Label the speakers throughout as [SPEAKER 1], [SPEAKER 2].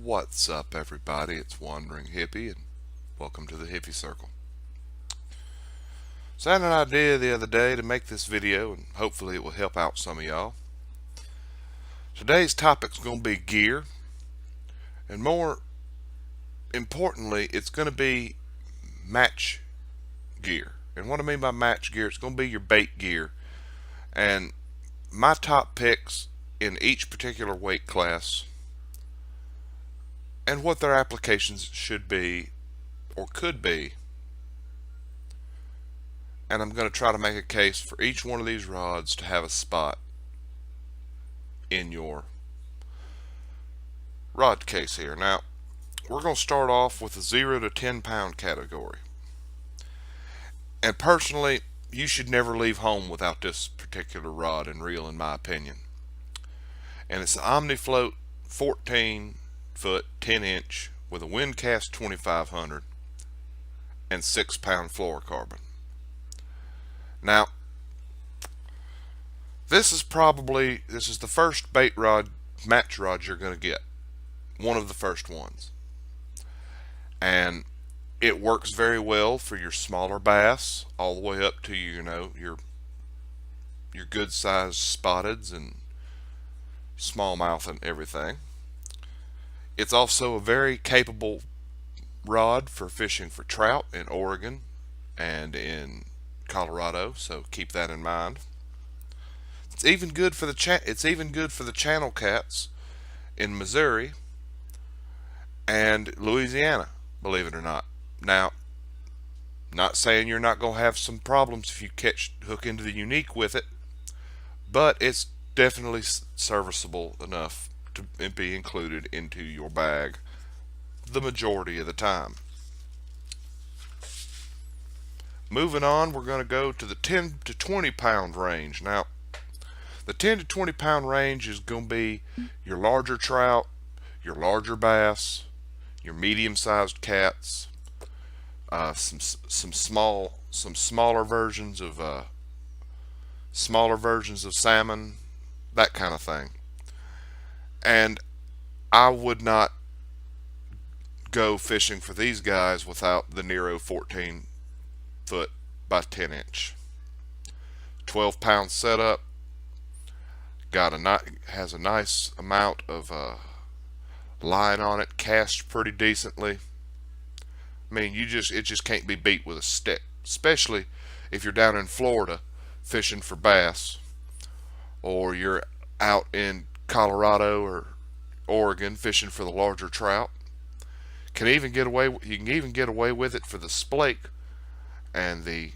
[SPEAKER 1] What's up, everybody? It's Wandering Hippie, and welcome to the Hippie Circle. So I had an idea the other day to make this video, and hopefully it will help out some of y'all. Today's topic's going to be gear, and more importantly, it's going to be match gear. And what I mean by match gear, it's going to be your bait gear, and my top picks in each particular weight class, and what their applications should be or could be. And I'm going to try to make a case for each one of these rods to have a spot in your rod case here. Now, we're going to start off with the 0 to 10 pound category. And personally, you should never leave home without this particular rod and reel, in my opinion. And it's the OmniFloat 14 foot 10 inch with a Windcast 2500 and 6 pound fluorocarbon. Now, this is the first bait rod, match rod you're going to get. One of the first ones. And it works very well for your smaller bass, all the way up to your good sized spotteds and smallmouth and everything. It's also a very capable rod for fishing for trout in Oregon and in Colorado, so keep that in mind. It's even good for the channel cats in Missouri and Louisiana, believe it or not. Now, not saying you're not going to have some problems if you hook into the unique with it, but it's definitely serviceable enough to be included into your bag the majority of the time. Moving on, we're going to go to the 10 to 20 pound range. Now, the 10 to 20 pound range is going to be your larger trout, your larger bass, your medium sized cats, some smaller versions of salmon, that kind of thing. And I would not go fishing for these guys without the Nero 14 foot by 10 inch. 12 pound setup, has a nice amount of line on it, cast pretty decently. I mean, it just can't be beat with a stick, especially if you're down in Florida fishing for bass, or you're out in Colorado or Oregon fishing for the larger trout. You can even get away with it for the splake and the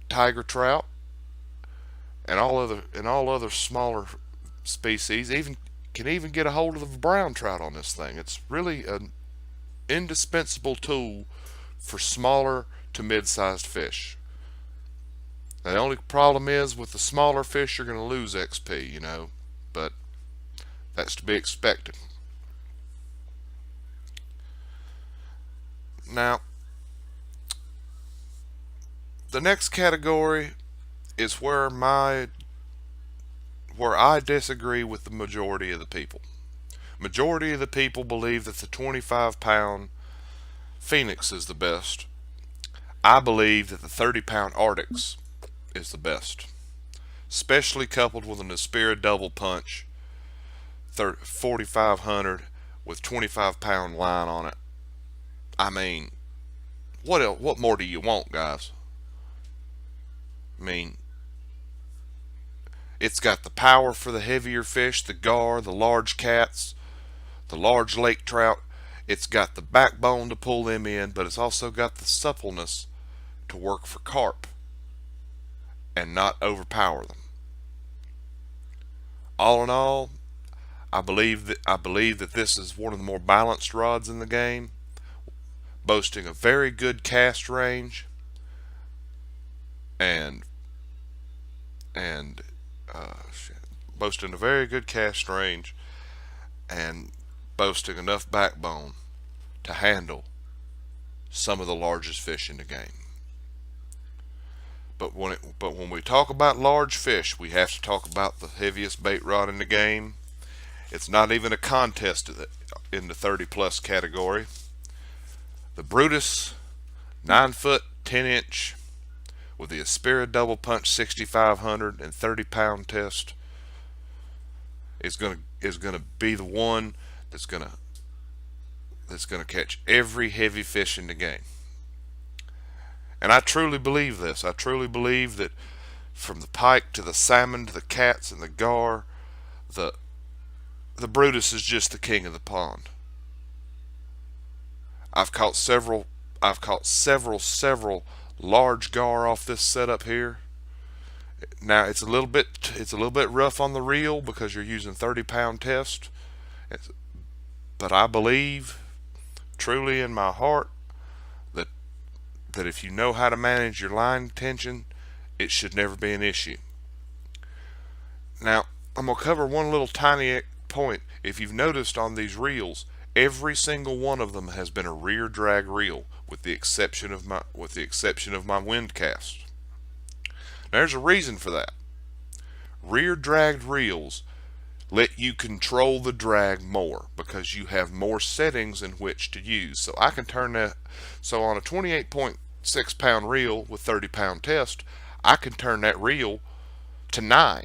[SPEAKER 1] tiger trout and all other smaller species. Can even get a hold of the brown trout on this thing. It's really an indispensable tool for smaller to mid-sized fish. Now, the only problem is with the smaller fish, you're going to lose XP, but that's to be expected. Now, the next category is where I disagree with the majority of the people. Majority of the people believe that the 25 pound Phoenix is the best. I believe that the 30 pound Arctics is the best, especially coupled with an Aspira double punch 4500 with 25 pound line on it. I mean, what more do you want, guys? I mean, it's got the power for the heavier fish, the gar, the large cats, the large lake trout. It's got the backbone to pull them in, but it's also got the suppleness to work for carp and not overpower them. All in all, I believe that this is one of the more balanced rods in the game, boasting a very good cast range and boasting a very good cast range and boasting enough backbone to handle some of the largest fish in the game. But when we talk about large fish, we have to talk about the heaviest bait rod in the game. It's not even a contest in the 30 plus category. The Brutus 9-foot 10-inch with the Aspira Double Punch 6500 and 30-pound test is gonna be the one that's gonna catch every heavy fish in the game. And I truly believe this. I truly believe that from the pike to the salmon to the cats and the gar, the Brutus is just the king of the pond. I've caught several large gar off this setup here. Now it's a little bit rough on the reel because you're using 30-pound test, but I believe truly in my heart that if you know how to manage your line tension, it should never be an issue. Now I'm gonna cover one little tiny point. If you've noticed on these reels, every single one of them has been a rear drag reel, with the exception of my wind cast. There's a reason for that. Rear dragged reels let you control the drag more because you have more settings in which to use. So I can turn that. So on a 28.6 pound reel with 30-pound test, I can turn that reel to 9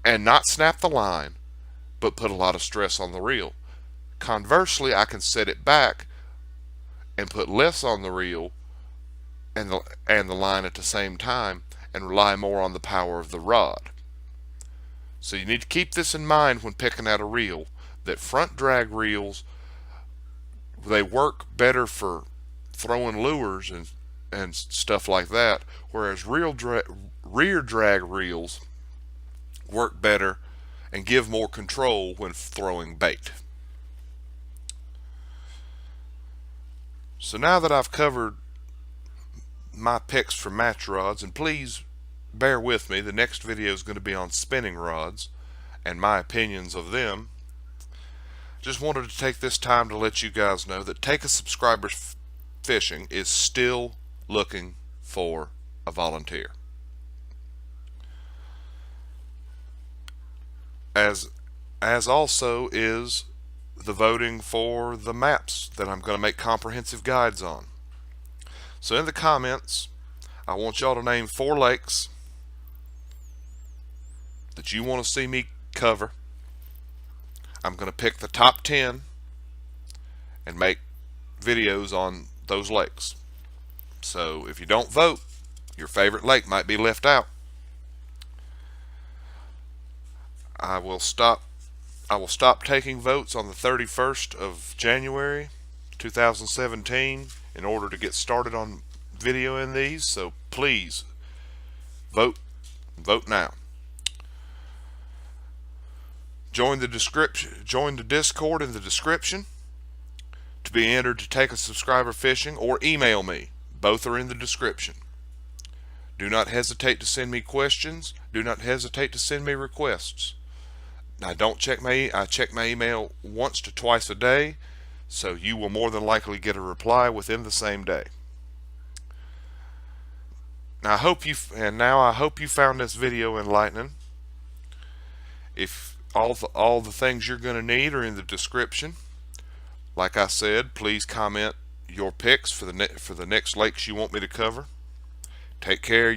[SPEAKER 1] and not snap the line, but put a lot of stress on the reel. Conversely, I can set it back and put less on the reel and the line at the same time and rely more on the power of the rod. So you need to keep this in mind when picking out a reel, that front drag reels, they work better for throwing lures and stuff like that, whereas rear drag reels work better and give more control when throwing bait. So now that I've covered my picks for match rods, and please bear with me, the next video is going to be on spinning rods and my opinions of them. Just wanted to take this time to let you guys know that Take a Subscriber Fishing is still looking for a volunteer. As also is the voting for the maps that I'm going to make comprehensive guides on. So in the comments, I want y'all to name 4 lakes that you want to see me cover. I'm going to pick the top 10 and make videos on those lakes. So if you don't vote, your favorite lake might be left out. I will stop taking votes on the 31st of January 2017 in order to get started on videoing these, so please vote now. Join the Discord in the description to be entered to Take a Subscriber Fishing, or email me. Both are in the description. Do not hesitate to send me questions. Do not hesitate to send me requests. I check my email once to twice a day, so you will more than likely get a reply within the same day. Now I hope you found this video enlightening. If all the things you're going to need are in the description. Like I said, please comment your picks for the next lakes you want me to cover. Take care.